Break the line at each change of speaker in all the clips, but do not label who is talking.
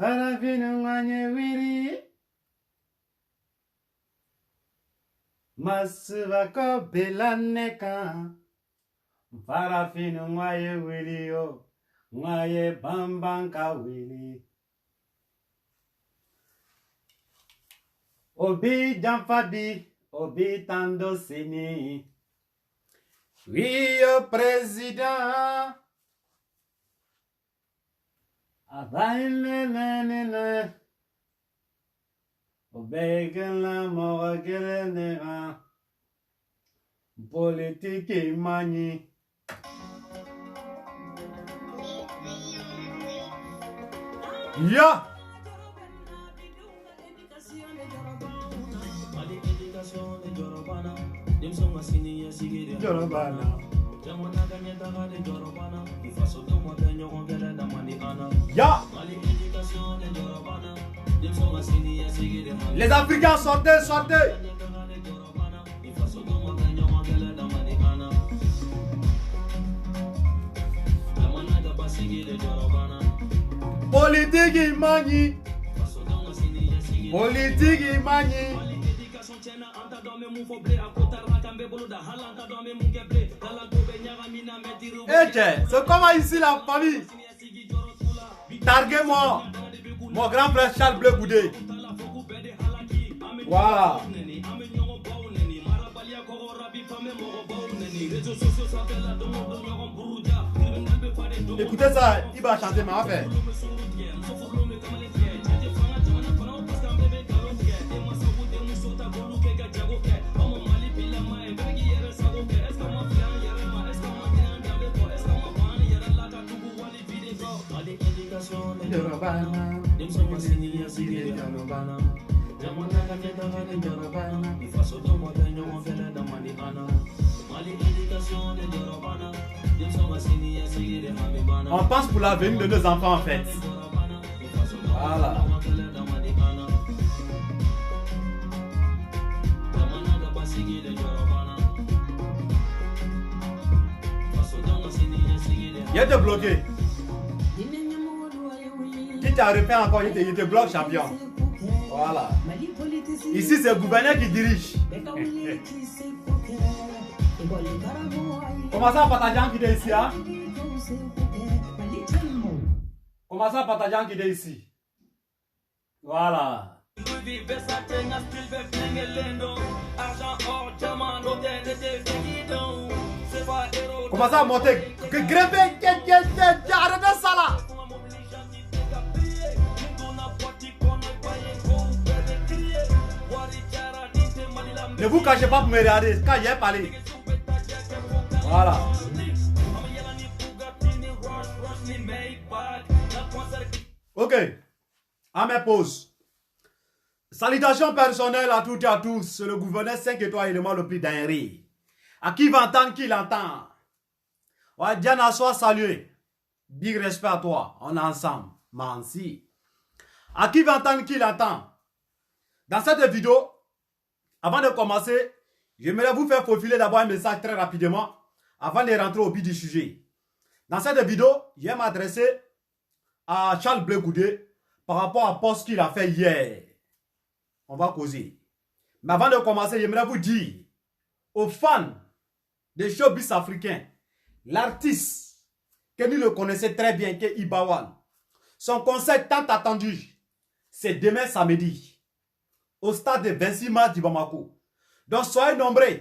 Farafinu wanye wiri. Masuvako belaneka. Farafinu wanye wiri yo. Waye bambanka wiri. Obi Janfabi, Obi Tando Sini. Oui, au président. Abaïnenenene. Obegela moragelenera. Politique mani. Ya! Jorobana. Ya! Les Africains, sortez, sortez! Politique imani. Politique imani. C'est comment ici la famille. Targuez-moi. Mon grand frère Charles Bleu Goudé. Voilà. Écoutez ça, il va chanter ma affaire. On pense pour l'avenir de nos enfants en fait. Voilà. Il a été bloqué. Qui t'a refait encore, il te bloque champion. Voilà. Ici c'est le gouverneur qui dirige. Comment ça Patajan qui est ici hein? Comment ça Patajan qui est ici? Voilà. Comment ça monter? Grimper, arrêtez ça là. Ne vous cachez pas pour me regarder quand j'ai parlé. Voilà. Ok. À mes pauses. Salutations personnelles à toutes et à tous. Le gouverneur 5 étoiles éléments le plus d'Henri. À qui va entendre, qui l'entend. Ouais, Diana, sois salué. Big respect à toi. On est ensemble. Mansi. À qui va entendre, qui l'entend. Dans cette vidéo, avant de commencer, j'aimerais vous faire profiler d'abord un message très rapidement avant de rentrer au but du sujet. Dans cette vidéo, je vais m'adresser à Charles Bleu Goudé par rapport à post qu'il a fait hier. On va causer. Mais avant de commencer, j'aimerais vous dire aux fans des showbiz africains, l'artiste que nous le connaissons très bien, qui est Ibawan, son concert tant attendu, c'est demain samedi au stade de Vinci Mas du Bamako. Donc soyez nombreux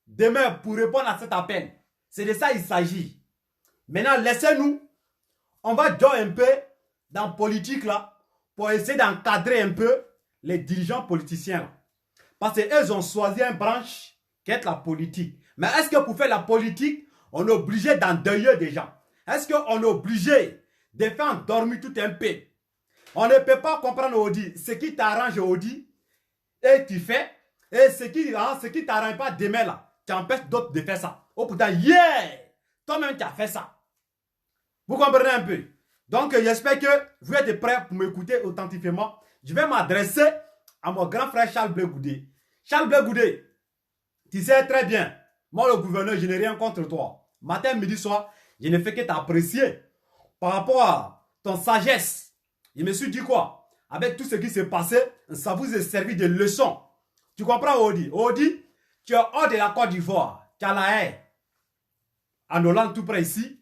demain pour répondre à cet appel. C'est de ça il s'agit. Maintenant, laissez-nous. On va jouer un peu dans la politique là pour essayer d'encadrer un peu les dirigeants politiciens là. Parce qu'ils ont choisi une branche qui est la politique. Mais est-ce que pour faire la politique, on est obligé d'endeuiller des gens? Est-ce qu'on est obligé de faire endormir tout un peu? On ne peut pas comprendre Audi. Ce qui t'arrange Audi, et tu fais. Et ce qui t'arrange pas demain là, tu empêches d'autres de faire ça. Oh putain, yeah! Toi-même tu as fait ça. Vous comprenez un peu? Donc j'espère que vous êtes prêts pour m'écouter authentiquement. Je vais m'adresser à mon grand frère Charles Bleu Goudé. Charles Bleu Goudé, tu sais très bien, moi le gouverneur, je n'ai rien contre toi. Matin, midi, soir, je ne fais que t'apprécier par rapport à ton sagesse, Je me suis dit quoi? Avec tout ce qui s'est passé, ça vous a servi de leçon. Tu comprends, Odi? Odi, tu es hors de la Côte d'Ivoire. Tu as la haie. En Hollande, tout près ici.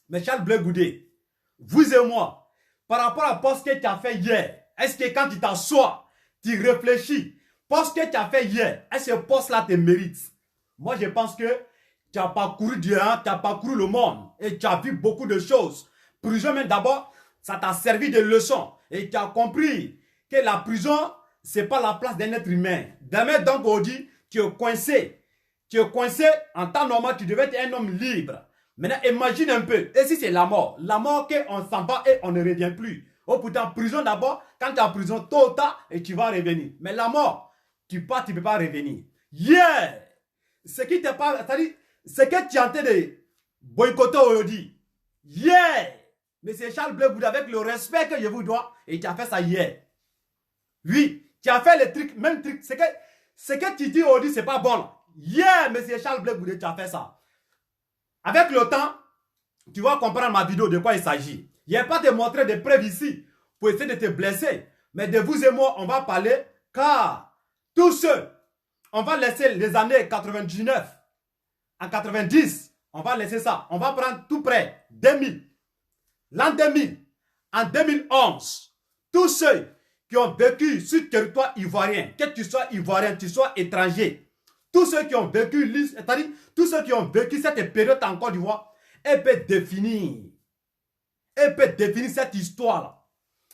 Mais Charles Blé Goudé, vous et moi, par rapport à ce que tu as fait hier, est-ce que quand tu t'assois, tu réfléchis, ce que tu as fait hier, est-ce que ce poste-là te mérite? Moi, je pense que tu as parcouru Dieu, hein, tu as parcouru le monde et tu as vu beaucoup de choses. Prison, même d'abord, ça t'a servi de leçon et tu as compris que la prison, ce n'est pas la place d'un être humain. Demain, donc, on dit, tu es coincé. Tu es coincé, en temps normal, tu devais être un homme libre. Maintenant, imagine un peu, et si c'est la mort qu'on s'en va et on ne revient plus. Oh, pourtant, prison d'abord, quand tu es en prison, tôt ou tard, et tu vas revenir. Mais la mort, tu pars, tu ne peux pas revenir. Yeah! Ce qui te parle, c'est-à-dire, ce que tu es en train de boycotter aujourd'hui. Yeah! Mais c'est Charles Blé Goudé, avec le respect que je vous dois, et tu as fait ça hier. Oui, tu as fait le truc, même truc. Ce que tu dis aujourd'hui, c'est pas bon. Yeah, mais c'est Charles Blé Goudé, tu as fait ça. Avec le temps, tu vas comprendre ma vidéo de quoi il s'agit. Je ne vais pas te montrer des preuves ici pour essayer de te blesser. Mais de vous et moi, on va parler car tous ceux, on va laisser les années 99, en 90, on va laisser ça. On va prendre tout près, 2000, l'an 2000, en 2011, tous ceux qui ont vécu sur le territoire ivoirien, que tu sois ivoirien, tu sois étranger, tous ceux qui ont vécu, c'est-à-dire tous ceux qui ont vécu cette période en Côte d'Ivoire, elle peut définir cette histoire-là.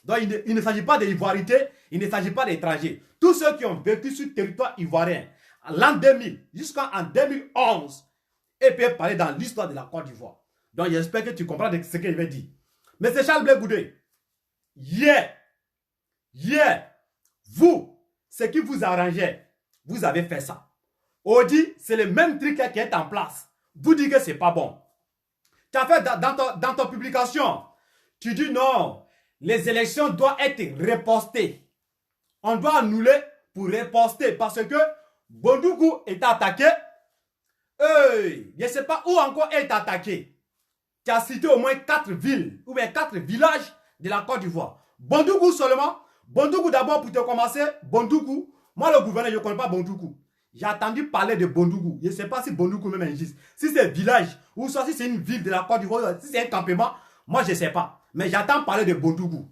Donc il ne s'agit pas d'ivoirité, il ne s'agit pas d'étrangers. Tous ceux qui ont vécu sur le territoire ivoirien, l'an 2000 jusqu'en 2011, elle peut parler dans l'histoire de la Côte d'Ivoire. Donc j'espère que tu comprends ce que je vais dire. Mais c'est Charles Blé Goudé. Vous, ce qui vous arrangeait, vous avez fait ça. Odi, c'est le même truc qui est en place. Vous dites que ce n'est pas bon. Tu as fait dans ton publication, tu dis non, les élections doivent être repostées. On doit annuler pour reposter parce que Bondougou est attaqué. Je ne sais pas où encore est attaqué. Tu as cité au moins 4 villes ou bien 4 villages de la Côte d'Ivoire. Bondougou seulement. Bondougou d'abord pour te commencer. Bondougou. Moi le gouverneur, je ne connais pas Bondougou. J'ai entendu parler de Bondougou. Je ne sais pas si Bondougou même existe. Si c'est un village ou soit si c'est une ville de la Côte d'Ivoire, si c'est un campement, moi je ne sais pas. Mais j'entends parler de Bondougou.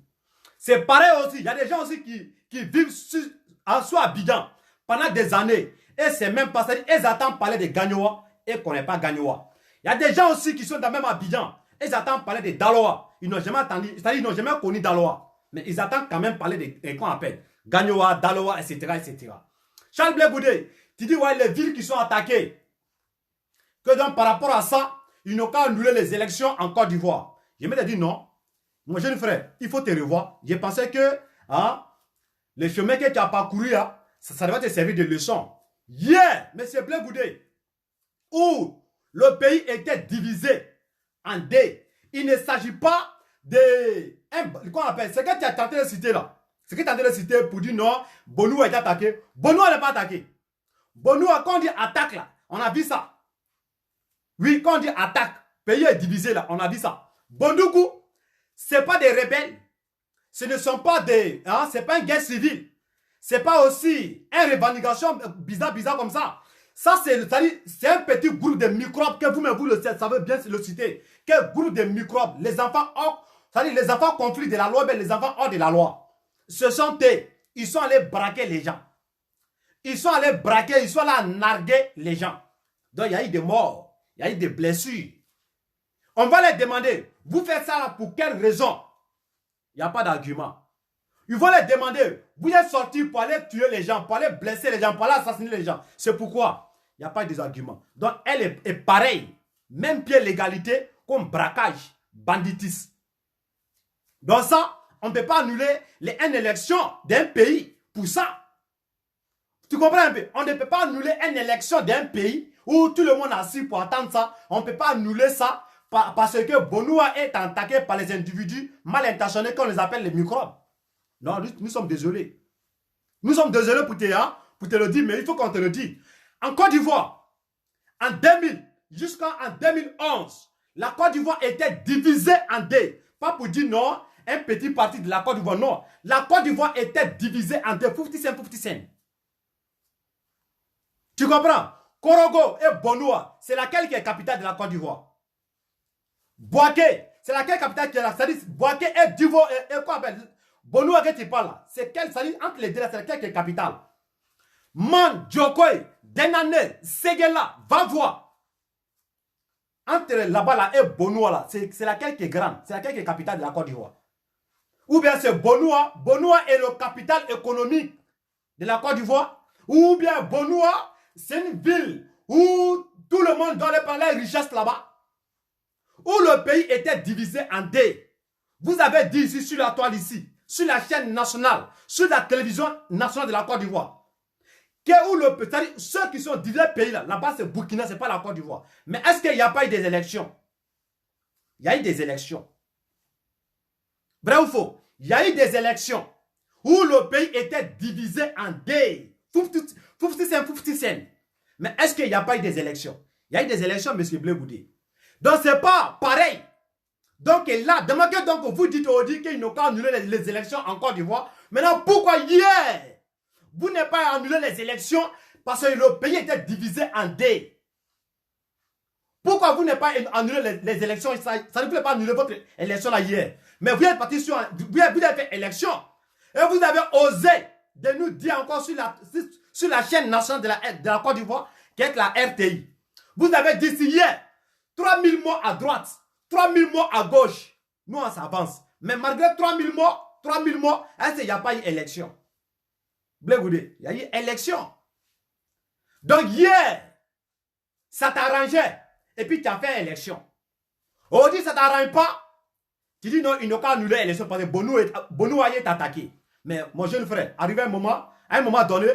C'est pareil aussi. Il y a des gens aussi qui vivent en soi Abidjan pendant des années. Et c'est même pas ça. Ils attendent parler de Gagnoa et ne connaissent pas Gagnoa. Il y a des gens aussi qui sont dans même Abidjan. Ils attendent parler de Daloa. Ils n'ont jamais entendu, c'est-à-dire ils n'ont jamais connu Daloa. Mais ils attendent quand même parler de qu'on appelle Gagnoa, Daloa, etc., etc. Charles Blé Goudé, tu dis, ouais, les villes qui sont attaquées. Que donc, par rapport à ça, ils n'ont qu'à annuler les élections en Côte d'Ivoire. Je me dis non. Mon jeune frère, il faut te revoir. Je pensais que le chemin que tu as parcouru, ça devait te servir de leçon. Monsieur Blé Goudé, où le pays était divisé en deux. Il ne s'agit pas de... Qu'on appelle, ce que tu as tenté de citer là. Ce que tu as tenté de citer pour dire non, Bonou a été attaqué. Bonou n'est pas attaqué. Bonou, quand on dit attaque là, on a vu ça. Oui, quand on dit attaque, pays est divisé là, on a vu ça. Bondougou, ce n'est pas des rebelles. Ce ne sont pas des... c'est pas une guerre civile. Ce n'est pas aussi une revendication bizarre comme ça. Ça, c'est un petit groupe de microbes que vous-même vous le savez bien le citer. Quel groupe de microbes? Les enfants hors, c'est-à-dire les enfants conflits de la loi, mais les enfants hors de la loi. Ce sont eux. Ils sont allés braquer les gens. Ils sont allés braquer, ils sont allés narguer les gens. Donc il y a eu des morts, il y a eu des blessures. On va les demander, vous faites ça là pour quelle raison? Il n'y a pas d'argument. Ils vont les demander, vous êtes sortis pour aller tuer les gens, pour aller blesser les gens, pour aller assassiner les gens. C'est pourquoi il n'y a pas d'argument. Donc elle est pareille, même pied l'égalité, comme braquage, banditisme. Donc ça, on ne peut pas annuler une élection d'un pays pour ça. Tu comprends un peu? On ne peut pas annuler une élection d'un pays où tout le monde est assis pour attendre ça. On ne peut pas annuler ça parce que Bonoua est attaqué par les individus mal intentionnés qu'on les appelle les microbes. Non, nous sommes désolés. Nous sommes désolés pour te le dire, mais il faut qu'on te le dise. En Côte d'Ivoire, en 2000 jusqu'en 2011, la Côte d'Ivoire était divisée en deux. Pas pour dire non, un petit parti de la Côte d'Ivoire. Non, la Côte d'Ivoire était divisée en deux, 50-50. Tu comprends? Korogo et Bonua, c'est laquelle qui est capitale de la Côte d'Ivoire? Boaké, c'est laquelle capitale qui est la Sadis? Boaké et Divo et quoi? Bonua que tu parles là, c'est quelle Sadis entre les deux là, c'est laquelle qui est capitale? Man, Djokoy, Denane, Segela, va voir. Entre là-bas là et Bonua là, c'est laquelle qui est grande? C'est laquelle qui est capitale de la Côte d'Ivoire? Ou bien c'est Bonua. Bonua est le capital économique de la Côte d'Ivoire. Ou bien Bonua, c'est une ville où tout le monde doit aller prendre la richesse là-bas. Où le pays était divisé en deux. Vous avez dit ici sur la toile ici, sur la chaîne nationale, sur la télévision nationale de la Côte d'Ivoire, où ceux qui sont divisés pays là-bas c'est Burkina, c'est pas la Côte d'Ivoire. Mais est-ce qu'il n'y a pas eu des élections? Il y a eu des élections. Vrai ou faux? Il y a eu des élections où le pays était divisé en deux. 50-50. Mais est-ce qu'il n'y a pas eu des élections? Il y a eu des élections, M. Blé Goudé. Donc, ce n'est pas pareil. Donc, là, demandez donc, vous dites qu'ils n'ont pas annulé les élections en Côte d'Ivoire. Maintenant, pourquoi hier, vous n'avez pas annulé les élections parce que le pays était divisé en deux? Pourquoi vous n'avez pas annulé les élections? Ça ne voulait pas annuler votre élection là hier. Mais vous êtes parti sur... Vous avez fait élection. Et vous avez osé de nous dire encore sur la chaîne nationale de la Côte d'Ivoire, qui est la RTI. Vous avez dit hier, 3000 morts à droite, 3000 morts à gauche. Nous, on s'avance. Mais malgré 3000 morts, est-ce qu'il n'y a pas eu élection? Blé Goudé, il y a eu élection. Donc hier, ça t'arrangeait. Et puis tu as fait élection. Aujourd'hui, ça ne t'arrange pas. Tu dis non, ils n'ont qu'à annuler l'élection parce que Bonou est attaqué. Mais mon jeune frère, arrivé à un moment donné,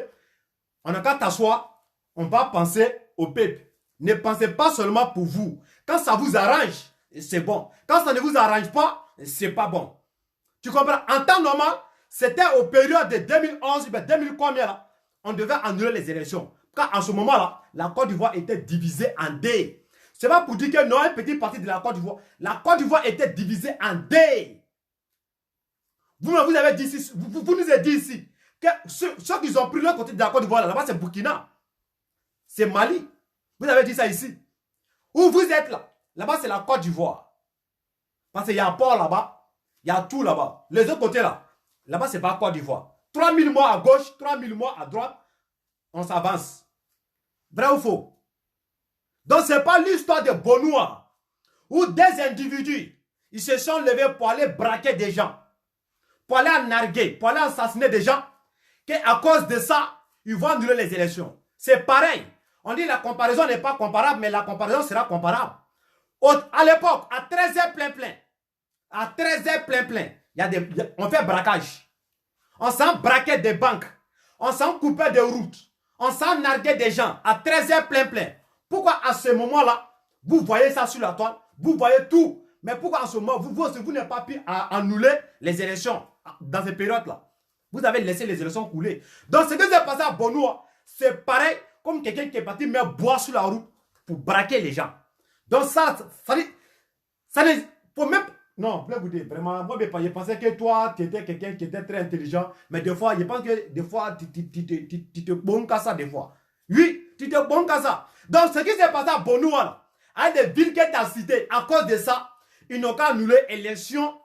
on n'a qu'à t'asseoir, on va penser au peuple. Ne pensez pas seulement pour vous. Quand ça vous arrange, c'est bon. Quand ça ne vous arrange pas, c'est pas bon. Tu comprends? En temps normal, c'était au période de 2011, 2000 combien là, on devait annuler les élections. Car en ce moment-là, la Côte d'Ivoire était divisée en deux. C'est pas pour dire que non, un petit parti de la Côte d'Ivoire. La Côte d'Ivoire était divisée en deux. Vous avez dit ici, vous nous avez dit ici que ceux qui ont pris l'autre côté de la Côte d'Ivoire, là-bas c'est Burkina. C'est Mali. Vous avez dit ça ici. Où vous êtes là? Là-bas c'est la Côte d'Ivoire. Parce qu'il y a un port là-bas. Il y a tout là-bas. Les autres côtés là. Là-bas c'est pas Côte d'Ivoire. 3000 morts à gauche, 3000 morts à droite. On s'avance. Vrai ou faux? Donc, ce n'est pas l'histoire de Bonua où des individus, ils se sont levés pour aller braquer des gens, pour aller narguer, pour aller assassiner des gens, qu'à cause de ça, ils vont annuler les élections. C'est pareil. On dit la comparaison n'est pas comparable, mais la comparaison sera comparable. À l'époque, à 13h plein, à 13h plein, on fait braquage. On s'en braquait des banques. On s'en coupait des routes. On s'en narguait des gens à 13h plein. Pourquoi à ce moment-là, vous voyez ça sur la toile, vous voyez tout, mais pourquoi en ce moment, vous n'avez pas pu annuler les élections dans ces périodes-là? Vous avez laissé les élections couler. Donc ce qui s'est passé à Bonua, c'est pareil comme quelqu'un qui est parti mettre bois sur la route pour braquer les gens. Donc ça ne faut même... Non, vraiment, moi je pensais que toi, tu étais quelqu'un qui était très intelligent, mais des fois, je pense que des fois, tu te bonnes qu'à ça des fois. Oui, tu te bonnes qu'à ça. Donc, ce qui s'est passé à Bonua, à des villes que tu as citées, à cause de ça, ils n'ont qu'à annuler l'élection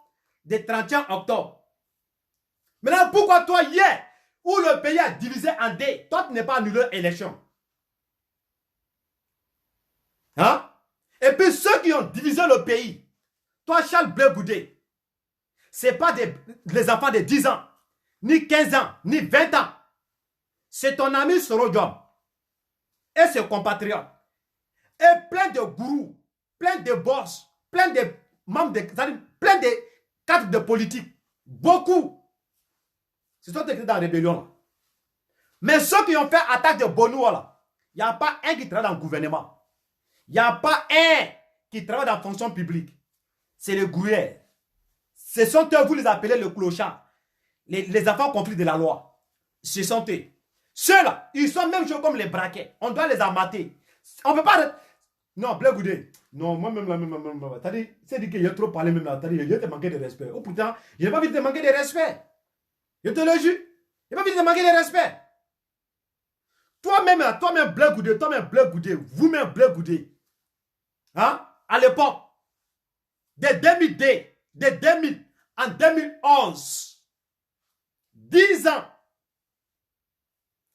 du 31 octobre. Maintenant, pourquoi toi, hier, où le pays a divisé en deux, toi, tu n'es pas annulé l'élection? Hein? Et puis, ceux qui ont divisé le pays, toi, Charles Blé Goudé, ce n'est pas les enfants de 10 ans, ni 15 ans, ni 20 ans. C'est ton ami Soro Diom et ses compatriotes. Et plein de gourous, plein de boss, plein de membres plein de cadres de politique. Beaucoup. Ce sont écrits dans la rébellion. Là. Mais ceux qui ont fait attaque de Bonua, là, il n'y a pas un qui travaille dans le gouvernement. Il n'y a pas un qui travaille dans la fonction publique. C'est les gruyères. Ce sont eux, vous les appelez le clochard. Les enfants conflits de la loi. Ce sont eux. Ceux-là, ils sont même choses comme les braquets. On doit les amater. On ne peut pas... Non, Blé Goudé. Non, moi-même, là, même. C'est dit qu'il a trop parlé même là. Je te manqué de respect. Oh, pourtant, je n'ai pas envie de te manquer de respect. Je te le jure. Je n'ai pas envie de te manquer de respect. Toi-même, Blé Goudé, vous-même, Blé Goudé. Hein? À l'époque, en 2011, 10 ans,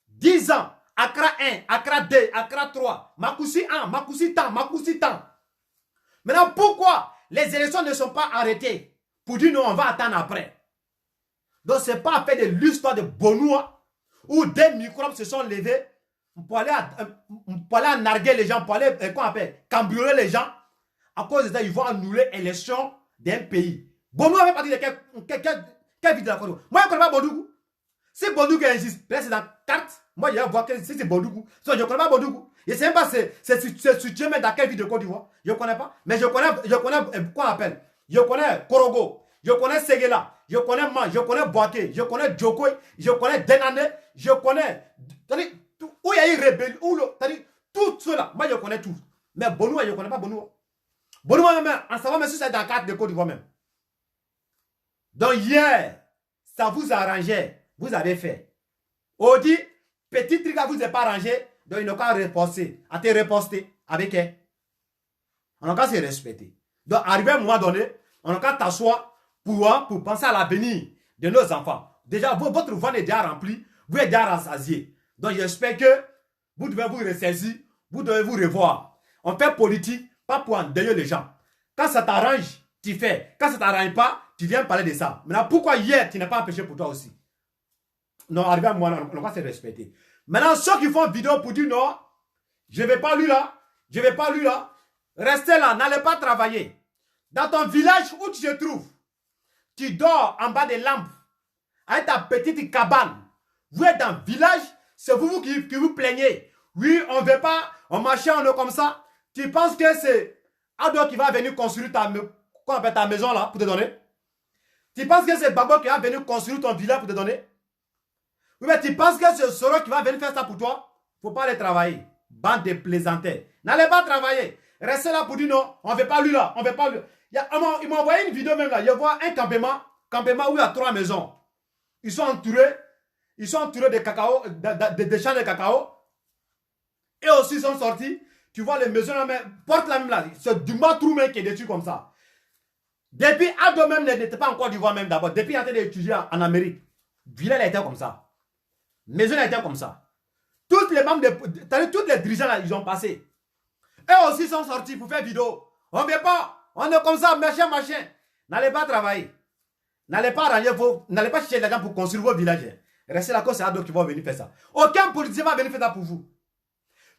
10 ans, Accra 1, Accra 2, Accra 3, Makoussi 1, Makoussi tant. Maintenant, pourquoi les élections ne sont pas arrêtées? Pour dire non, on va attendre après. Donc, ce n'est pas fait de l'histoire de Bonoua où des microbes se sont levés pour aller narguer les gens, pour aller, cambrioler les gens. À cause de ça, ils vont annuler l'élection d'un pays. Bonoua fait partie de quelle ville de la Côte d'Ivoire? Moi, je ne connais pas Bondougou. Si Bondougou existe, c'est dans la carte. Moi, je vais voir si c'est Bondougou. Je ne connais pas Bondougou. Je ne sais même pas c'est situé dans quelle ville de Côte d'Ivoire. Je ne connais pas. Mais je connais quoi on appelle? Je connais Korogo. Je connais Seguela. Je connais Man. Je connais Boaké. Je connais Djokoy. Je connais Denane. Je connais. Où il y a eu rébellion. Tout cela. Moi, je connais tout. Mais Bonoua, je ne connais pas Bonoua. Bonoua, même, en savoir même si c'est dans la carte de Côte d'Ivoire même. Donc, hier, ça vous arrangeait. Vous avez fait. On dit, petit truc à vous n'est pas arrangé, donc il n'a qu'à reposter. À te reposter avec elle. On n'a qu'à se respecter. Donc, arrivé à un moment donné, on n'a qu'à t'asseoir pour penser à l'avenir de nos enfants. Déjà, votre ventre est déjà rempli, vous êtes déjà rassasié. Donc, j'espère que vous devez vous ressaisir, vous devez vous revoir. On fait politique, pas pour endeuiller les gens. Quand ça t'arrange, tu fais. Quand ça ne t'arrange pas, tu viens parler de ça. Maintenant, pourquoi hier, tu n'as pas empêché pour toi aussi? Non, arrivé à moi, on va se respecter. Maintenant, ceux qui font vidéo pour dire non, je ne vais pas lui là, restez là, n'allez pas travailler. Dans ton village où tu te trouves, tu dors en bas des lampes, avec ta petite cabane. Vous êtes dans le village, c'est vous qui vous plaignez. Oui, on ne veut pas, on marche, on est comme ça. Tu penses que c'est Ado qui va venir construire ta maison là pour te donner? Tu penses que c'est Babo qui va venir construire ton village pour te donner? Oui, mais tu penses que c'est Soro qui va venir faire ça pour toi? Il ne faut pas aller travailler. Bande de plaisantins. N'allez pas travailler. Restez là pour dire non, on ne veut pas lui là, on ne veut pas lui. Ils m'ont envoyé une vidéo même là. Je vois un campement où il y a 3 maisons. Ils sont entourés de cacao, de champs de cacao. Et aussi ils sont sortis. Tu vois les maisons là, mais porte la même là. C'est du matrou même qui est détruit comme ça. Depuis Ado même n'était pas encore d'Ivoire même d'abord. Depuis il a été d'étudier en Amérique. Village a été comme ça. Maison a été comme ça. Toutes les membres tous les dirigeants là, ils ont passé. Eux aussi sont sortis pour faire vidéo. On ne veut pas. On est comme ça, machin. N'allez pas travailler. N'allez pas arranger n'allez pas chercher les gens pour construire vos villages. Restez là, c'est Ado qui va venir faire ça. Aucun politicien va venir faire ça pour vous.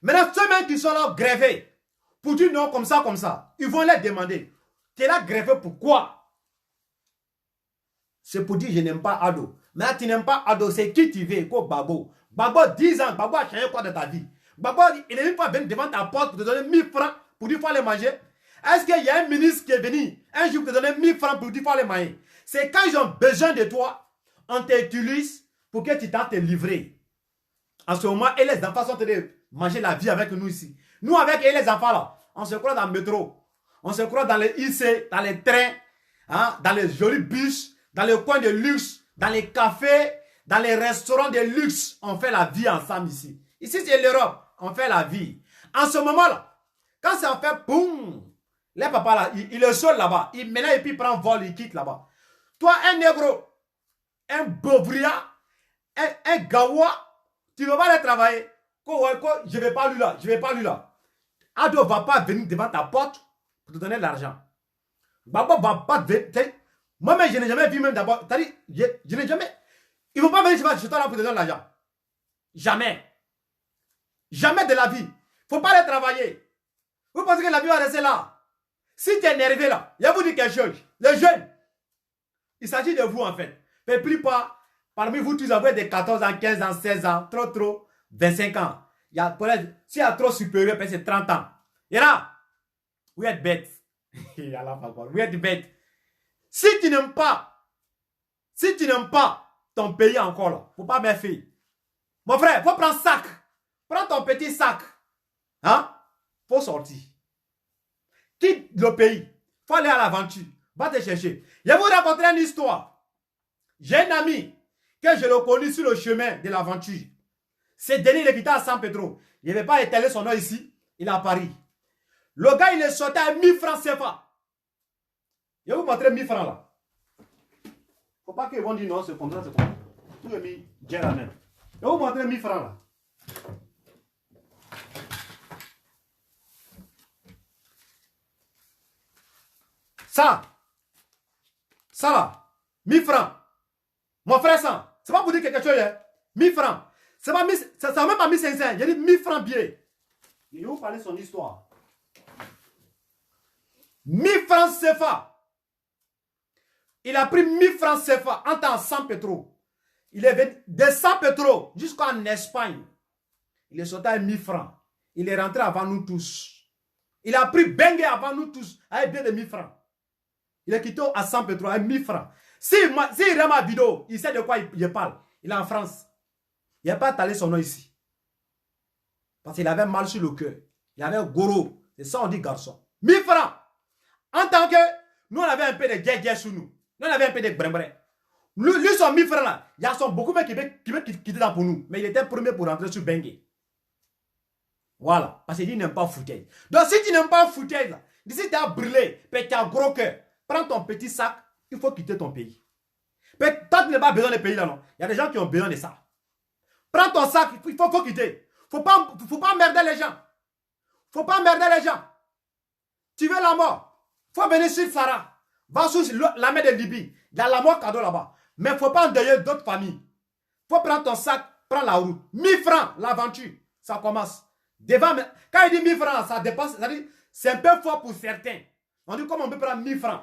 Maintenant, ceux-mêmes qui sont là greffés, pour dire non comme ça, ils vont les demander. Tu es là greffé pourquoi? C'est pour dire je n'aime pas Ado. Mais tu n'aimes pas Ado, c'est qui tu veux, quoi Babo? Babo, 10 ans, Babo a changé quoi de ta vie? Babo, il n'est même pas venu devant ta porte pour te donner 1000 francs pour dire qu'il faut aller manger. Est-ce qu'il y a un ministre qui est venu un jour pour te donner 1000 francs pour dire qu'il faut aller manger? C'est quand ils ont besoin de toi, on t'utilise pour que tu t'en te livrer. En ce moment, et les enfants sont en train de manger la vie avec nous ici. Nous, avec les enfants là, on se croit dans le métro. On se croit dans les IC, dans les trains, hein, dans les jolis bus, dans les coins de luxe, dans les cafés, dans les restaurants de luxe. On fait la vie ensemble ici. Ici, c'est l'Europe. On fait la vie. En ce moment-là, quand ça en fait boum, les papas là, il est seul là-bas. Il maintenant et puis il prend vol, il quitte là-bas. Toi, un négro, un bovria, un gawa, tu ne vas pas aller travailler. Je ne vais pas lui là. Ado ne va pas venir devant ta porte pour te donner de l'argent. Baba ne va pas venir. Moi-même, je n'ai jamais vu même d'abord. Je n'ai jamais. Ils ne vont pas venir chez toi là pour te donner de l'argent. Jamais. Jamais de la vie. Il ne faut pas aller travailler. Vous pensez que la vie va rester là? Si tu es énervé là, il y a vous dire quelque chose. Les jeunes, il s'agit de vous en fait. Mais plus pas, parmi vous tous avez des 14 ans, 15 ans, 16 ans, trop, 25 ans. S'il y a trop supérieur, c'est 30 ans. Et là, vous êtes bête. Vous êtes bête. Si tu n'aimes pas ton pays encore là, faut pas me faire. Mon frère, faut prendre sac. Prends ton petit sac. Hein? Faut sortir. quitte le pays. Il faut aller à l'aventure. Va te chercher. Je vais vous raconter une histoire. J'ai un ami que je l'ai connu sur le chemin de l'aventure. C'est Denis, il est quitté à San Pedro. Je ne vais pas étaler son nom ici. Il est à Paris. Le gars, il est sorti à 1000 francs CFA. Je vais vous montrer 1000 francs là. Il ne faut pas qu'ils vont dire non, c'est comme ça, c'est comme ça. Tout est mis, j'ai la même. Je vais vous montrer 1000 francs là. Ça là, 1000 francs. Mon frère, ça, c'est pas pour dire quelque chose, hein. 1000 francs. Ça va même pas 1500. J'ai dit 1000 francs billets. Je vais vous parler de son histoire. 1000 francs CFA. Il a pris 1000 francs CFA en temps sans pétrole. Il est venu de San Pedro jusqu'en Espagne. Il est sorti à 1000 francs. Il est rentré avant nous tous. Il a pris Bengue avant nous tous avec bien de 1000 francs. Il est quitté à San Pedro avec 1000 francs. S'il regarde ma vidéo, il sait de quoi il parle. Il est en France. Il n'a pas étalé son nom ici. Parce qu'il avait mal sur le cœur. Il avait un goro. C'est ça on dit garçon. 1000 francs. En tant que nous on avait un peu de guerre sur nous. Nous on avait un peu de brin-brin. Lui son 1000 francs là. Il y a son beaucoup de qui veut quitter là pour nous. Mais il était premier pour rentrer sur Bengue. Voilà. Parce qu'il n'aime pas foutage. Donc si tu n'aimes pas foutage là, si tu as brûlé, tu as gros cœur, prends ton petit sac, il faut quitter ton pays. Toi tu n'as pas besoin de pays là non. Il y a des gens qui ont besoin de ça. Prends ton sac, il faut quitter. Faut pas emmerder les gens. Faut pas emmerder les gens. Tu veux la mort? Faut venir sur Sarah. Va sur la mer de Libye. Il y a la mort cadeau là-bas. Mais faut pas endeuiller d'autres familles. Faut prendre ton sac, prendre la route. 1000 francs, l'aventure. Ça commence. Devant, quand il dit 1000 francs, ça dépasse. C'est un peu fort pour certains. On dit comment on peut prendre 1000 francs.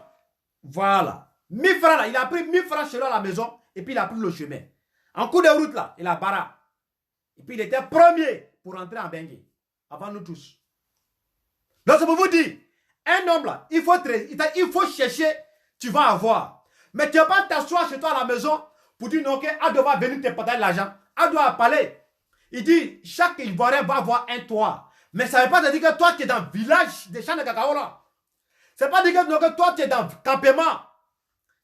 Voilà. 1000 francs là, il a pris 1000 francs chez lui à la maison. Et puis il a pris le chemin. En cours de route là, il a barra. Et puis il était premier pour rentrer en Bengue. Avant nous tous. Donc c'est pour vous dire, un homme là, il faut chercher, tu vas avoir. Mais tu ne vas pas t'asseoir chez toi à la maison pour dire non, qu'elle doit venir te partager l'argent. Elle doit parler. Il dit, chaque Ivoirien va avoir un toit. Mais ça ne veut pas dire que toi tu es dans le village des champs de cacao là. Ça ne veut pas dire que toi tu es dans le campement.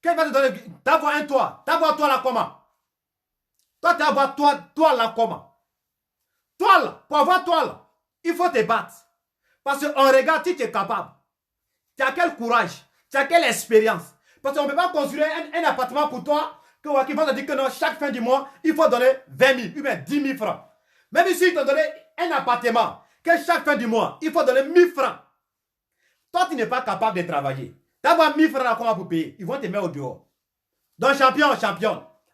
Qu'elle va te donner, d'avoir un toit. D'avoir toi là comment? Toi tu vas avoir toi là comment? Toi là, pour avoir toi là, il faut te battre. Parce qu'on regarde si tu es capable. Tu as quel courage, tu as quelle expérience. Parce qu'on ne peut pas construire un appartement pour toi qui va te dire que non, chaque fin du mois, il faut donner 20 000 ou bien 10 000 francs. Même si ils t'ont donné un appartement, que chaque fin du mois, il faut donner 1000 francs. Toi, tu n'es pas capable de travailler. D'avoir 1000 francs à comment pour payer, ils vont te mettre au dehors. Donc, champion,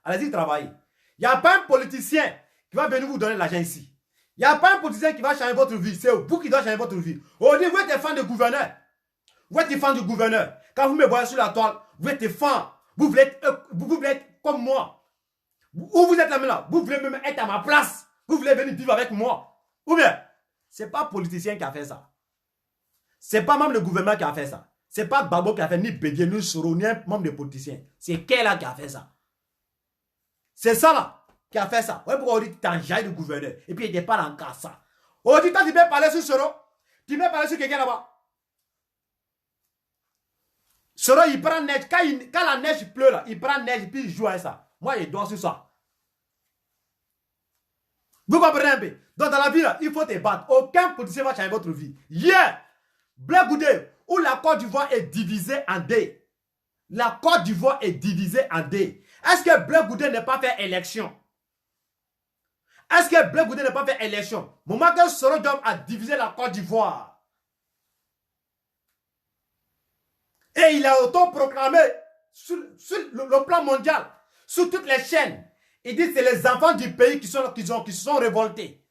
allez-y travailler. Il n'y a pas un politicien qui va venir vous donner l'argent ici. Il n'y a pas un politicien qui va changer votre vie. C'est vous qui doit changer votre vie. On dit, vous êtes fan du gouverneur. Vous êtes fan du gouverneur. Quand vous me voyez sur la toile, vous êtes fan. Vous voulez être comme moi. Où vous êtes là maintenant? Vous voulez même être à ma place. Vous voulez venir vivre avec moi. Ou bien, ce n'est pas le politicien qui a fait ça. Ce n'est pas même le gouvernement qui a fait ça. Ce n'est pas Babo qui a fait, ni Bédier, ni Soro, ni un membre des politiciens. C'est quel là qui a fait ça? C'est ça là qui a fait ça. Ouais, pourquoi on dit que tu enjailles le gouverneur et puis il te parle encore ça. On dit, toi tu peux parler sur Soro, tu peux parler sur quelqu'un là-bas. Soro, il prend neige. Quand la neige pleut là, il prend neige et puis il joue avec ça. Moi, il doit sur ça. Vous comprenez un peu? Donc dans la vie là, il faut te battre. Aucun politicien va changer votre vie. Yeah! Blé Goudé, où la Côte d'Ivoire est divisée en deux. La Côte d'Ivoire est divisée en deux. Est-ce que Blé Goudé n'a pas fait élection? Est-ce que Blé Goudé n'a pas fait élection? Moment que Soro Diom a divisé la Côte d'Ivoire. Et il a auto-proclamé sur le plan mondial, sur toutes les chaînes. Il dit que c'est les enfants du pays qui se sont révoltés.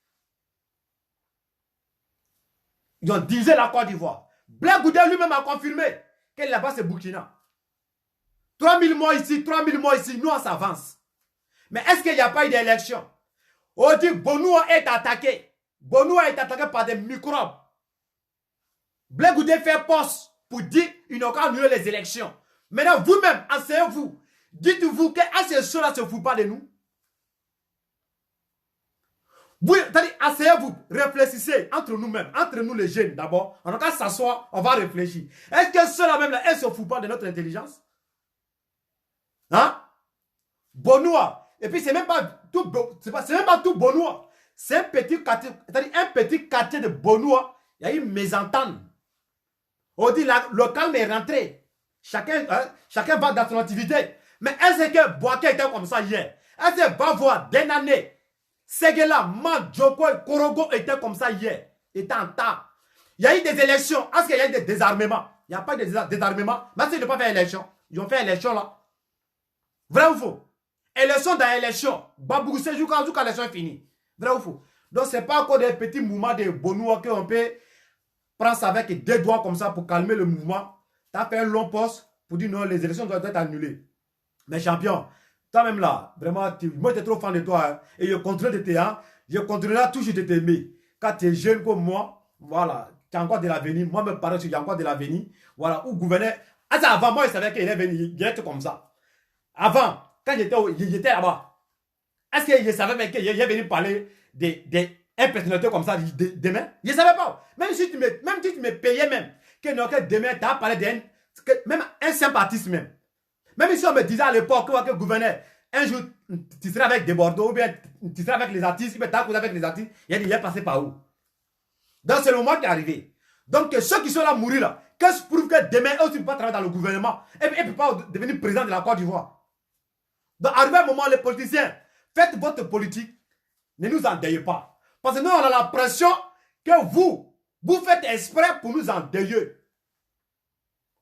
Ils ont divisé la Côte d'Ivoire. Blé Goudé lui-même a confirmé que là-bas c'est Burkina. 3000 morts ici, 3000 morts ici, nous on s'avance. Mais est-ce qu'il n'y a pas eu d'élection? On dit Bonoua est attaqué. Bonoua est attaqué par des microbes. Blé Goudé fait poste pour dire qu'il n'a qu'à annuler les élections. Maintenant, vous-même, asseyez-vous. Dites-vous que ces choses-là ne se foutent pas de nous. Vous, asseyez-vous, réfléchissez entre nous-mêmes, entre nous les jeunes d'abord. On n'a qu'à s'asseoir, on va réfléchir. Est-ce que ceux-là même là, elles se foutent pas de notre intelligence? Hein? Bonois. Et puis c'est même pas tout, c'est même pas tout Bonois. C'est un petit quartier, c'est-à-dire un petit quartier de Bonois. Il y a eu mésentente. On dit le calme est rentré. Chacun va dans son activité. Mais est-ce que Boaké était comme ça hier? Est-ce que va voir Denane, Seguela, Man, Djoko et Korogo étaient comme ça hier? Étaient en tas. Il y a eu des élections. Est-ce qu'il y a eu des désarmements? Il n'y a pas de désarmement. Mais s'ils n'ont pas fait élection, ils ont fait élection là. Vrai ou faux? Élection dans élection. Babou Sejou quand l'élection est finie. Vrai ou faux? Donc ce n'est pas encore des petits mouvements de Bonois qu'on peut prendre ça avec deux doigts comme ça pour calmer le mouvement. Tu as fait un long poste pour dire non, les élections doivent être annulées. Mais champion, toi-même là, vraiment, moi j'étais trop fan de toi. Hein, et je continue de t'aimer. Hein, je continuerai toujours de t'aimer. Quand tu es jeune comme moi, voilà, tu as encore de l'avenir. Moi, me paraît qu'il y a encore de l'avenir. Voilà, où gouverner. Avant, moi, je savais qu'il est venu direct comme ça. Avant, quand j'étais là-bas, est-ce que je savais qu'il est venu parler des personnalités comme ça demain? Je ne savais pas. Même si tu me payais même, que demain, tu as parlé d'un, même un sympathiste même. Même si on me disait à l'époque que le gouverneur, un jour, tu seras avec des Bordeaux, ou bien tu seras avec les artistes, ou bien tu as avec les artistes, il est passé par où? Donc c'est le moment qui est arrivé. Donc ceux qui sont là mourir là, qu'est-ce qui prouve que demain, eux, tu ne peux pas travailler dans le gouvernement et ne peut pas devenir président de la Côte d'Ivoire? Donc arrivé un moment, les politiciens, faites votre politique, ne nous endeuillez pas. Parce que nous, on a l'impression que vous faites exprès pour nous endeuiller.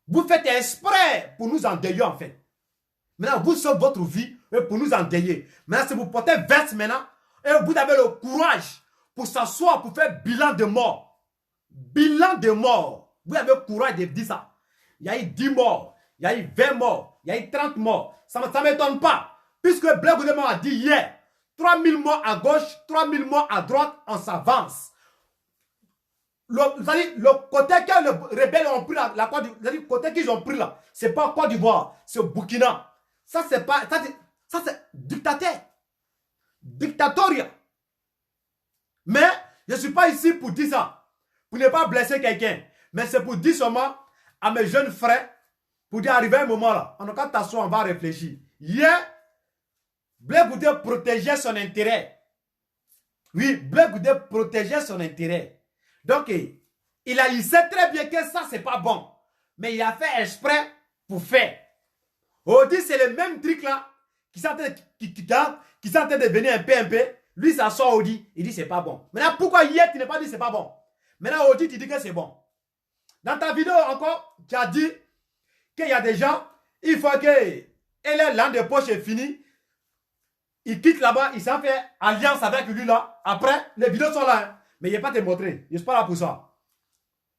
Vous faites exprès pour nous endeuiller en fait. Maintenant, vous sauvez votre vie pour nous endeuiller. Maintenant, si vous portez veste maintenant, et vous avez le courage pour s'asseoir, pour faire bilan de mort. Bilan de mort. Vous avez le courage de dire ça. Il y a eu 10 morts, il y a eu 20 morts, il y a eu 30 morts. Ça ne m'étonne pas. Puisque Blaise Goudéma a dit hier, 3000 morts à gauche, 3000 morts à droite, on s'avance. Le côté que les rebelles ont pris la Côte d'Ivoire, le côté qu'ils ont pris là, c'est pas Côte d'Ivoire, c'est Burkina. Ça c'est pas, ça c'est dictateur. Dictatoria. Mais je ne suis pas ici pour dire ça, pour ne pas blesser quelqu'un. Mais c'est pour dire seulement à mes jeunes frères, pour dire arriver un moment là, on a t'asseoir, on va réfléchir. Hier, Blaise Goudé protégeait son intérêt. Oui, Blaise Goudé protégeait son intérêt. Donc, il sait très bien que ça, c'est pas bon. Mais il a fait exprès pour faire. On dit c'est le même truc là qui s'en train de devenir un PMP. Lui, ça sort Audi. Il dit c'est pas bon. Maintenant, pourquoi hier tu n'as pas dit c'est pas bon? Maintenant, Audi, tu dis que c'est bon. Dans ta vidéo encore, tu as dit qu'il y a des gens, il faut que l'an de poche est fini. Il quitte là-bas, il s'en fait alliance avec lui là. Après, les vidéos sont là. Hein. Mais il ne va pas te montrer. Je ne suis pas là pour ça.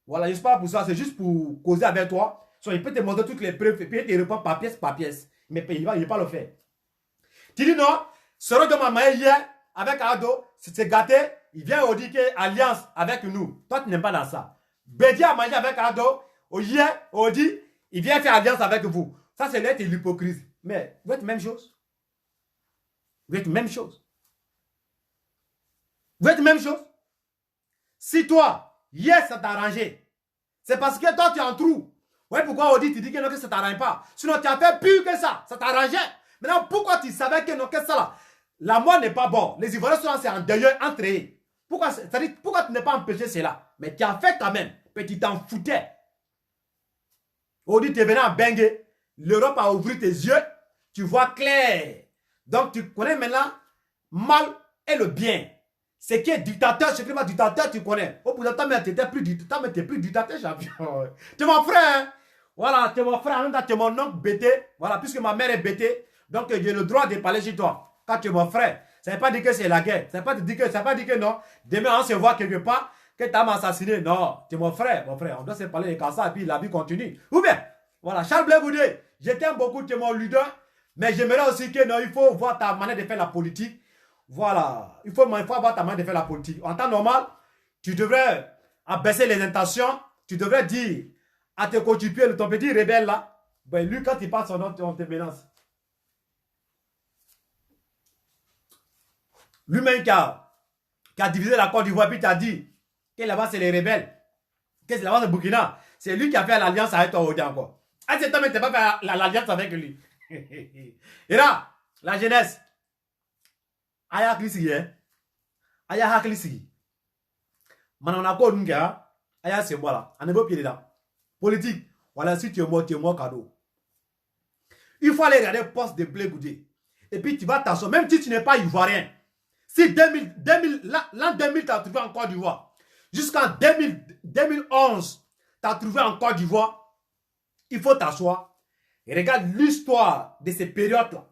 Voilà, je ne suis pas là pour ça. C'est juste pour causer avec toi. Il peut te montrer toutes les preuves et puis il te répond par pièce par pièce. Mais il ne va pas le faire. Tu dis non, Soro de Mamaye hier, avec Ado, c'est gâté. Il vient au dire qu'il alliance avec nous. Toi, tu n'aimes pas dans ça. Bédi a mangé avec Ado. Hier, on dit, il vient faire alliance avec vous. Ça, c'est l'hypocrisie. Mais vous êtes même chose. Vous êtes même chose. Vous êtes même chose. Si toi, hier, ça t'a arrangé, c'est parce que toi, tu es en trou. Ouais, pourquoi on dit, tu dis que non, que ça ne t'arrange pas. Sinon, tu as fait plus que ça. Ça t'arrangeait. Maintenant, pourquoi tu savais que non, que ça là, la mort n'est pas bon. Les Ivoiriens sont en deuil entre eux. Pourquoi tu n'es pas empêché cela? Mais tu as fait quand même. Mais tu t'en foutais. On dit, tu es venu à Bengue. L'Europe a ouvert tes yeux. Tu vois clair. Donc, tu connais maintenant mal et le bien. Ce qui est dictateur, ce qui n'est pas dictateur, tu connais. Au bout de temps, tu n'es plus dictateur, champion. Tu es mon frère. Hein? Voilà, tu es mon frère. Tu es mon oncle bêté. Voilà, puisque ma mère est bêtée. Donc, j'ai le droit de parler chez toi. Quand tu es mon frère. Ça ne veut pas dire que c'est la guerre. Ça ne veut pas dire que non. Demain, on se voit quelque part. Que tu as assassiné. Non, tu es mon frère. Mon frère, on doit se parler de ça et puis la vie continue. Ou bien, voilà, Charles Blaise Goudé, je t'aime beaucoup, tu es mon leader. Mais j'aimerais aussi que non, il faut voir ta manière de faire la politique. Voilà, il faut avoir ta manière de faire la politique. En temps normal, tu devrais abaisser les intentions. Tu devrais dire à tes coéquipiers, ton petit rebelle là, ben lui, quand il passe son nom, on te menace. Lui-même qui a qui a divisé la Côte d'Ivoire, puis tu as dit que là-bas c'est les rebelles, que là-bas c'est Burkina. C'est lui qui a fait l'alliance avec toi aujourd'hui encore. Ah, cet homme n'était pas fait l'alliance avec lui. Et là, la jeunesse. Aya Klisi, hein? Aya Klisi. Maintenant, on a quoi, nous, Aya, c'est moi là. On est beau pied dedans. Politique. Voilà, si tu es mort cadeau. Il faut aller regarder le poste de Blé Goudé. Et puis tu vas t'asseoir, même si tu n'es pas ivoirien. Si l'an 2000, tu as trouvé en Côte d'Ivoire. Jusqu'en 2011, tu as trouvé en Côte d'Ivoire. Il faut t'asseoir et regarde l'histoire de ces périodes-là.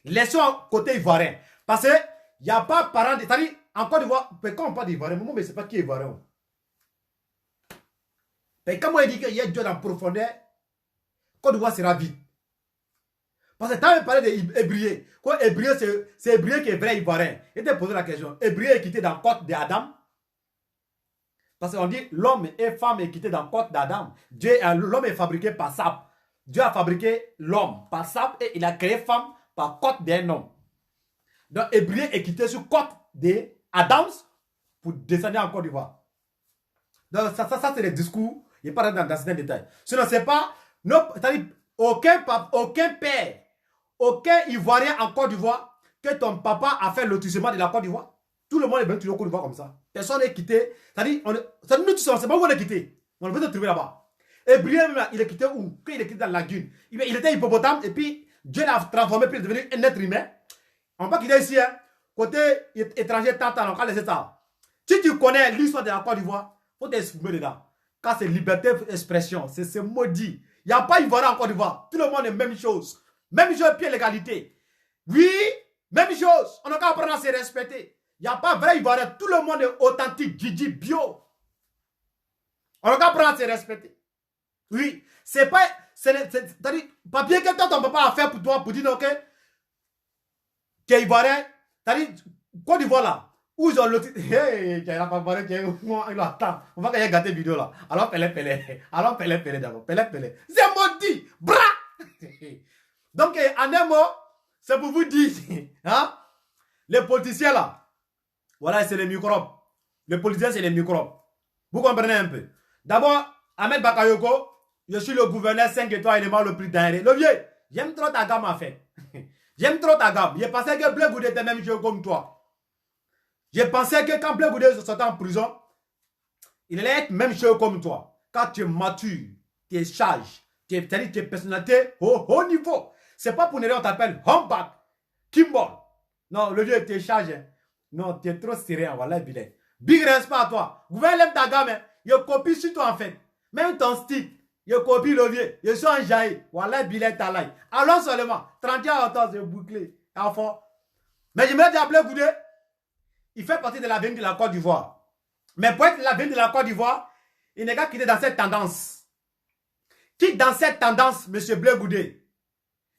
Laissons côté ivoirien. Parce qu'il n'y a pas parent de... C'est-à-dire, en Côte d'Ivoire, quand on parle d'ivoirien, moi, je ne sais pas qui est ivoirien. Mais quand moi, je dis qu'il y a Dieu en profondeur, Côte d'Ivoire sera vide. Parce que tu avais parlé d'Hébrier. Quoi, Hébrier, c'est Hébrier qui est vrai ivoirien. Il t'a posé la question. Hébrier est quitté dans la côte d'Adam. Parce qu'on dit l'homme et femme est quitté dans la côte d'Adam. L'homme est fabriqué par sap. Dieu a fabriqué l'homme par sap et il a créé femme par côte d'un homme. Donc Hébrier est quitté sur côte d'Adam pour descendre en Côte d'Ivoire. Donc ça c'est le discours. Il n'est pas dans certains détails. Sinon, c'est pas... C'est-à-dire, aucun père, aucun Ivoirien en Côte d'Ivoire, que ton papa a fait lotissement de la Côte d'Ivoire. Tout le monde est venu en Côte d'Ivoire comme ça. Personne n'est quitté. C'est-à-dire, nous tous, on ne sait pas où on est quitté. On peut se trouver là-bas. Et Brian, il est quitté où? Quand il est quitté dans la lagune. Il était hippopotame et puis Dieu l'a transformé puis il est devenu un être humain. On ne peut pas quitter ici. Hein. Côté étranger, tant, on va laisser ça. Si tu connais l'histoire de la Côte d'Ivoire, il faut t'exprimer dedans. Quand c'est liberté d'expression, c'est maudit. Il n'y a pas Ivoirien en Côte d'Ivoire. Tout le monde est même chose. Même chose, pied l'égalité. Oui, même chose. On n'a qu'à apprendre à se respecter. Il n'y a pas vrai Ivoirien. Tout le monde est authentique, Gigi, bio. On n'a qu'à apprendre à se respecter. Oui, c'est pas... C'est-à-dire, papier que toi, ton papa a fait pour toi, pour dire, ok, tu es Ivoirien. C'est-à-dire, Côte d'Ivoire là. Où ils ont le titre. Hey, il a pas parlé. Attends, on va qu'il y ait gâté vidéo là. Alors, Pelé. Alors, Pelé d'abord. Pelé. C'est maudit. Bra. Donc, en un mot, c'est pour vous dire, hein, les politiciens là, voilà, c'est les microbes. Les politiciens, c'est les microbes. Vous comprenez un peu. D'abord, Ahmed Bakayoko, je suis le gouverneur 5 étoiles élément le plus dingue. Le vieux, j'aime trop ta gamme en fait. J'aime trop ta gamme. Je pensais que Blé Goudé était même jeu comme toi. Je pensais que quand Blé Goudé sortait en prison, il allait être même chose comme toi. Quand tu es mature, tu es sage, tu es personnalité au haut niveau. C'est pas pour ne rien on t'appelle Humbug, Kimball. Non, le vieux, tu es sage. Hein. Non, tu es trop sérieux. Voilà, bilet. Big respect à toi. Gouverneur ta gamme, il copie sur toi en fait. Même ton style, il copie le vieux. Je suis en jaillit. Voilà, bilet ta life. Alors seulement, 31 ans, c'est bouclé. Enfant. Mais je me dis à Blé Goudé. Il fait partie de l'avenir de la Côte d'Ivoire. Mais pour être l'avenir de la Côte d'Ivoire, il n'est qu'à quitter dans cette tendance. Quitte dans cette tendance, M. Blé Goudé.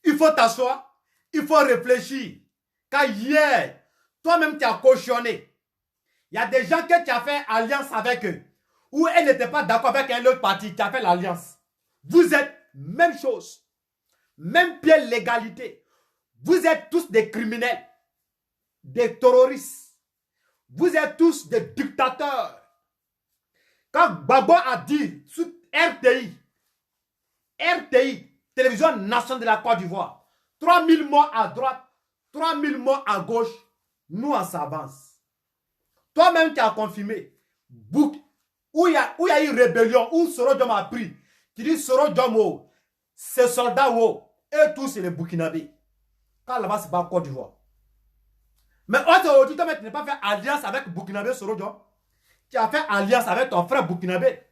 Il faut t'asseoir, il faut réfléchir. Car hier, toi-même tu as cautionné. Il y a des gens que tu as fait alliance avec eux. Ou elles n'étaient pas d'accord avec un autre parti, tu as fait l'alliance. Vous êtes même chose. Même pied l'égalité. Vous êtes tous des criminels. Des terroristes. Vous êtes tous des dictateurs. Quand Gbagbo a dit sur RTI, Télévision Nationale de la Côte d'Ivoire, 3000 morts à droite, 3000 morts à gauche, nous on s'avance. Toi-même tu as confirmé, où il y a eu rébellion, où Soro Diom a pris, tu dis Soro Diom, ces soldats, et tous c'est les Burkinabés. Quand là-bas c'est pas Côte d'Ivoire. Mais aujourd'hui, tu n'as pas fait alliance avec Burkinabé Soro Diom. Tu as fait alliance avec ton frère Burkinabé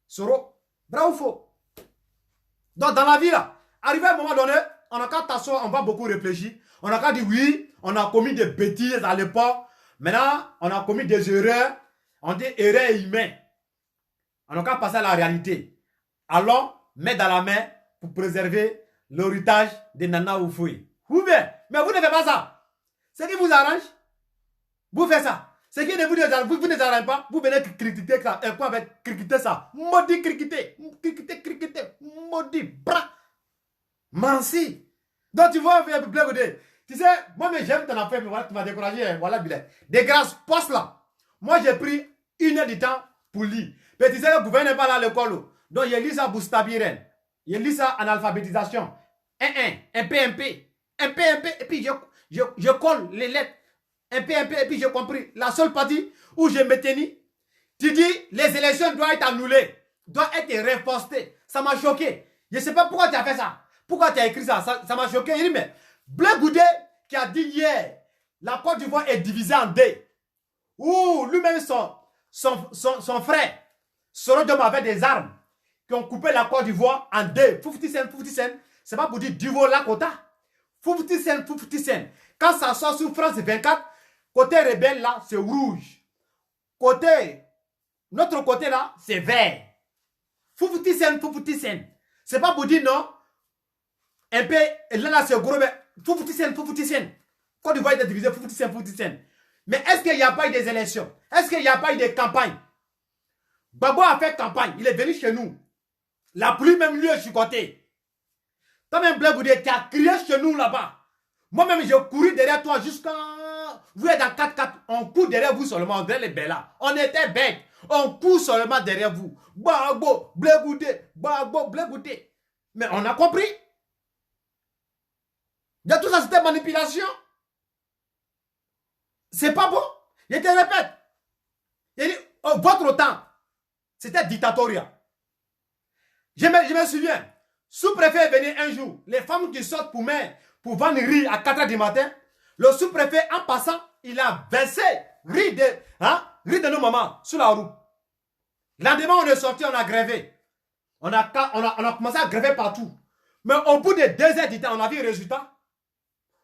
Soro. Bravo ou faux? Donc dans la vie là, arrivé à un moment donné, on a qu'à t'asseoir, on va beaucoup réfléchir. On a qu'à dire oui, on a commis des bêtises à l'époque. Maintenant, on a commis des erreurs. On dit erreur humaine. On a qu'à passer à la réalité. Allons mettre dans la main pour préserver l'héritage de Nana Oufoui. Ou bien, mais vous ne faites pas ça. Ce qui vous arrange, vous faites ça. Ce qui ne vous ne arrange pas, vous venez critiquer ça. Et quoi avec critiquer ça? Maudit critiquer. Maudit bras. Mansi. Donc tu vois, Blé Goudé, Tu sais, moi, mais j'aime ton affaire, mais voilà, tu m'as découragé. Hein, voilà, Bilal. Des grâces, poste là. Moi, j'ai pris 1 heure de temps pour lire. Mais tu sais, le gouvernement n'est pas là à l'école. Donc, il lit ça pour Stabiren. Il lit ça en alphabétisation. Un PMP. Un PMP. Et puis, je colle les lettres. Un PMP. Et puis, j'ai compris. La seule partie où je me tenais, tu dis, les élections doivent être annulées. Doivent être repostées. Ça m'a choqué. Je ne sais pas pourquoi tu as fait ça. Pourquoi tu as écrit ça. Ça m'a choqué. Il dit, mais Blé Goudé qui a dit hier, la Côte d'Ivoire est divisée en deux. Ouh, lui-même, son frère, Sorodom avait des armes qui ont coupé la Côte d'Ivoire en deux. 50 cents. C'est pas pour dire Divo la quota. 50 cents. Quand ça sort sur France 24, côté rebelle là, c'est rouge. Notre côté là, c'est vert. 50 cents. C'est pas pour dire non. Un peu, là, c'est gros, mais 50 cents. Côte d'Ivoire est divisée 50 cents. Mais est-ce qu'il n'y a pas eu des élections? Est-ce qu'il n'y a pas eu des campagnes? Babo a fait campagne. Il est venu chez nous. La pluie même lui est chicoté. Toi-même, Blé Goudé, tu as crié chez nous là-bas. Moi-même, j'ai couru derrière toi jusqu'à... Vous êtes dans 4-4. On court derrière vous seulement. Derrière les Bellas. On était bêtes. On court seulement derrière vous. Babo, Blé Goudé. Babo, Blé Goudé. Mais on a compris. Il y a tout ça, c'était manipulation. C'est pas bon. Je te répète. Il dit, oh, votre temps, c'était dictatorial. Je me souviens. Sous-préfet est venu un jour. Les femmes qui sortent pour vendre riz à 4 h du matin. Le sous-préfet, en passant, il a versé riz de nos mamans sur la route. Lendemain, on est sorti, on a grévé. On a commencé à gréver partout. Mais au bout de 2 heures du temps, on a vu le résultat.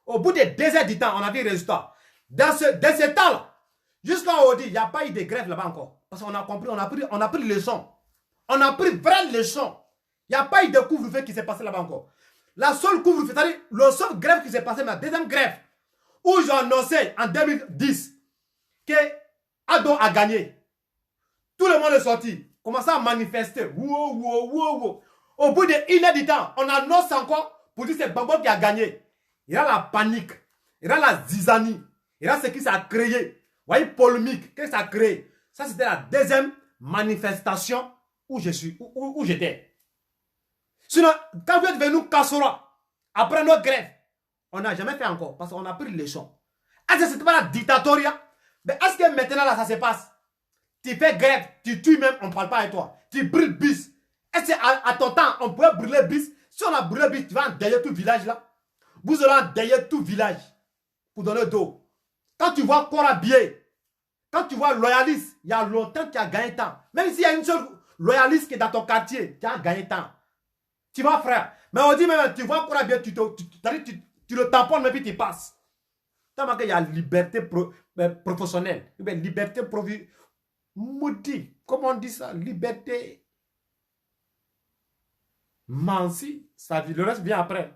Au bout de 2 heures du temps, on a vu le résultat. Dans ce temps-là, jusqu'à aujourd'hui, il n'y a pas eu de grève là-bas encore. Parce qu'on a compris, on a pris leçon. On a pris vraie leçon. Il n'y a pas eu de couvre-feu qui s'est passé là-bas encore. La seule couvre-feu, c'est-à-dire le seul grève qui s'est passé, mais la deuxième grève, où j'ai annoncé en 2010 que Ado a gagné. Tout le monde est sorti, commençait à manifester. Wow. Au bout d'1 heure du temps, on annonce encore pour dire que c'est Babo qui a gagné. Il y a la panique, il y a la zizanie, il y a ce qui s'est créé. Vous voyez, polémique, qu'est-ce que ça a créé? Ça, c'était la deuxième manifestation où j'étais. Sinon, quand vous êtes venu Kassora, après notre grève, on n'a jamais fait encore, parce qu'on a pris les leçons. Est-ce que c'était pas la dictatoria? Mais est-ce que maintenant là, ça se passe? Tu fais grève, tu tues même, on ne parle pas avec toi. Tu brûles bis. Est-ce qu'à ton temps, on pourrait brûler bis? Si on a brûlé bis, tu vas derrière tout village là. Vous allez derrière tout village pour donner d'eau. Quand tu vois Korabié, quand tu vois loyaliste, il y a longtemps que tu as gagné temps. Même s'il y a une seule loyaliste qui est dans ton quartier, tu as gagné temps. Tu vois, frère. Mais on dit même, tu vois Korabié, tu le tamponnes, mais puis tu passes. Tant qu'il y a liberté professionnelle, liberté maudit. Comment on dit ça? Liberté. Mansi, ça vit. Le reste vient après.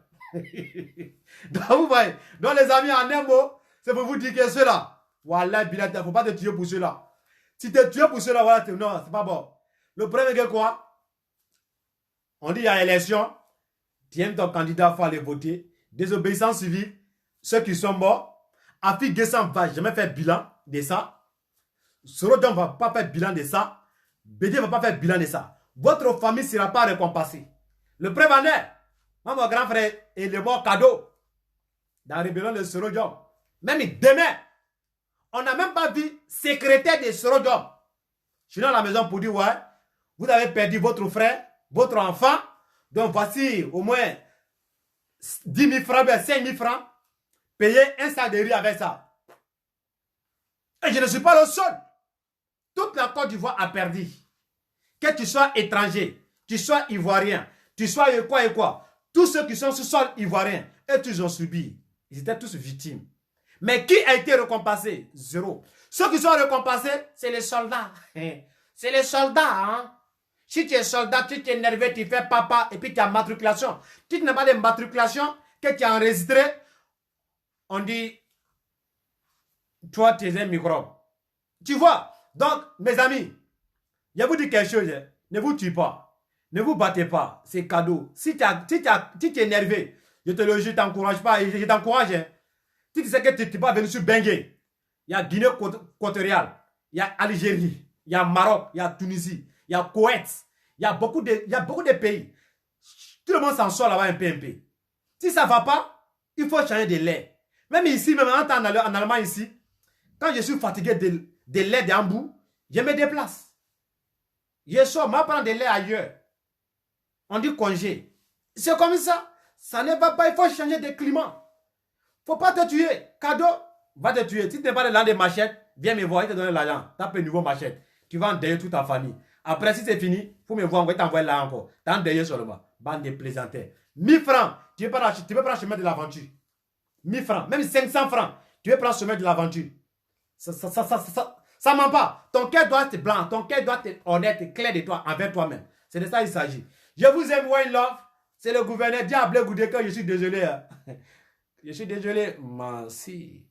Donc, vous voyez. Donc, les amis, en un mot, c'est pour vous dire que cela. Voilà, il ne faut pas te tuer pour cela. Si tu es tué pour cela, voilà, non, c'est pas bon. Le problème est que quoi? On dit il y a élection. Tu aimes ton candidat, il faut aller voter. Désobéissance civile. Ceux qui sont morts. Afi Gessan ne va jamais faire bilan de ça. Sorodom ne va pas faire bilan de ça. Bédié ne va pas faire bilan de ça. Votre famille ne sera pas récompensée. Le préveneur, moi, mon grand frère, est le mort cadeau dans la rébellion de Sorodom. Même demain, on n'a même pas vu secrétaire de Sorodom. Je suis dans la maison pour dire, ouais, vous avez perdu votre frère, votre enfant. Donc voici au moins 10 000 francs, 5 000 francs. Payer un sac de riz avec ça. Et je ne suis pas le seul. Toute la Côte d'Ivoire a perdu. Que tu sois étranger, tu sois ivoirien, tu sois quoi et quoi. Tous ceux qui sont sur le sol ivoirien, et tous ont subi. Ils étaient tous victimes. Mais qui a été récompensé? Zéro. Ceux qui sont récompensés, c'est les soldats. C'est les soldats. Hein? Si tu es soldat, tu t'es énervé, tu fais papa, et puis tu as matriculation. Si tu n'as pas de matriculation, que tu as enregistré, on dit, toi, tu es un microbe. Tu vois? Donc, mes amis, je vous dis quelque chose. Ne vous tuez pas. Ne vous battez pas. C'est cadeau. Si tu es énervé, je t'encourage pas. Je t'encourage. Tu sais que tu peux pas venir sur Bengué. Il y a Guinée équatoriale, il y a Algérie, il y a Maroc, il y a Tunisie, il y a Koweït, il y a beaucoup de pays. Tout le monde s'en sort là-bas un peu. Si ça ne va pas, il faut changer de lait. Même ici, même en Allemagne ici, quand je suis fatigué de lait d'Hambourg, je me déplace. Je sors, je prends des laits ailleurs. On dit congé. C'est comme ça. Ça ne va pas, il faut changer de climat. Il ne faut pas te tuer. Cadeau va te tuer. Si tu n'es pas dans des machettes, viens me voir, il te donne l'argent. Tape un nouveau machette. Tu vas endeiller toute ta famille. Après, si c'est fini, il faut me voir, on va t'envoyer là encore. Tu as endeuillé seulement. Bande de plaisanteurs. 1000 francs, tu peux prendre le chemin de l'aventure. 1000 francs, même 500 francs, tu veux prendre le chemin de l'aventure. Ça ment pas. Ton cœur doit être blanc, ton cœur doit être honnête, clair de toi, envers toi-même. C'est de ça qu'il s'agit. Je vous aime, One Love. C'est le gouverneur Diable Goudéka, je suis désolé. Hein. Je suis désolé. Merci.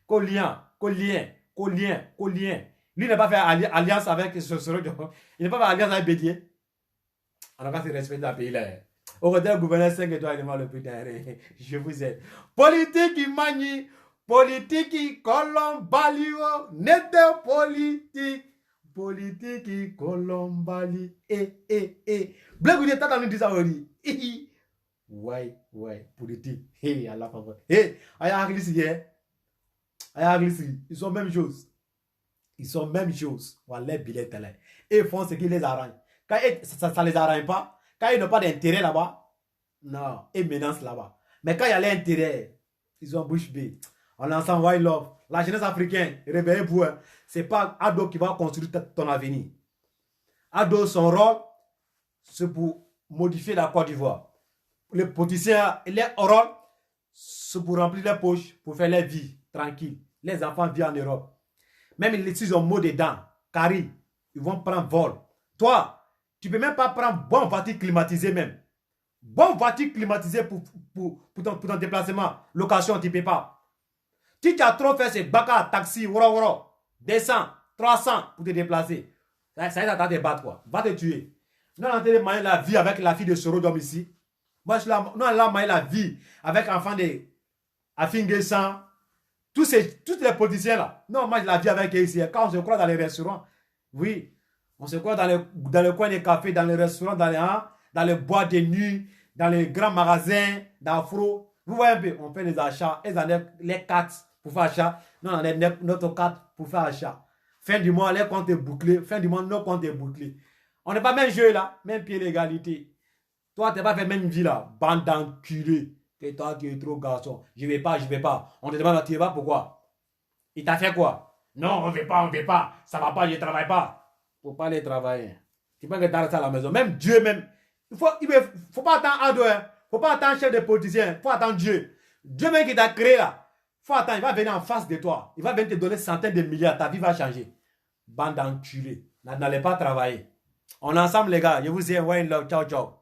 Colien. Lui n'a pas fait alliance avec ce il n'a pas fait alliance avec Bédier. On a pas fait respect dans le pays là. Au côté du gouverneur 5 étoiles, le putain. Je vous aime. Politique qui manie. Politique qui colombalio. Net politique. Politique qui colombali. Blague de tata nous dit ça aujourd'hui. Ouais. Politique. Allah favor. Aya Anglisi. Ils sont même chose. Voilà, billet télé. Et ils font ce qui les arrange. Quand ça les arrange pas, quand ils n'ont pas d'intérêt là-bas, non, ils menacent là-bas. Mais quand il y a l'intérêt, ils ont bouche bée. On ensemble, One Love. La jeunesse africaine, réveillez-vous. C'est pas Ado qui va construire ton avenir. Ado, son rôle, c'est pour modifier la Côte d'Ivoire. Les politiciens, leur rôle, c'est pour remplir les poches, pour faire leur vie tranquille. Les enfants vivent en Europe. Même s'ils ont mot dedans, Carrie, ils vont prendre vol. Toi, tu ne peux même pas prendre bonne voiture climatisée même. Bonne voiture climatisée pour ton déplacement. Location, tu ne peux pas. Si tu as trop fait ces baka, taxi, woro, 200, 300 pour te déplacer. Ça y est, t'as te battre quoi. Va te tuer. Nous, on a manier la vie avec la fille de Sorodom ici. Moi, nous, on a manier la vie avec l'enfant de Afingesan. Tous les politiciens là. Non, moi, je la vie avec eux ici. Quand on se croit dans les restaurants, oui, on se croit dans le coin des cafés, dans les restaurants, dans les boîtes de nuit, dans les grands magasins d'afro. Vous voyez un peu, on fait des achats. Ils ont les cartes pour faire achat. Nous, on a notre carte pour faire achat. Fin du mois, les comptes est bouclé. Fin du mois, nos comptes est bouclé. On n'est pas même jeu là, même pied l'égalité. Toi, tu n'as pas fait même vie là. Bande d'enculés. C'est toi qui es trop garçon. Je vais pas. On te demande, tu ne vas pas, pourquoi? Il t'a fait quoi? Non, on ne veut pas. Ça va pas, je ne travaille pas. Il ne faut pas aller travailler. Tu peux pas rester à la maison. Même Dieu, même. Il faut pas attendre Ado. Il ne faut pas attendre chef de politicien. Il faut attendre Dieu. Dieu même qui t'a créé là. Il faut attendre. Il va venir en face de toi. Il va venir te donner centaines de milliards. Ta vie va changer. Bande d'enculés. N'allez pas travailler. On est ensemble, les gars. Je vous aime. One Love. Ciao.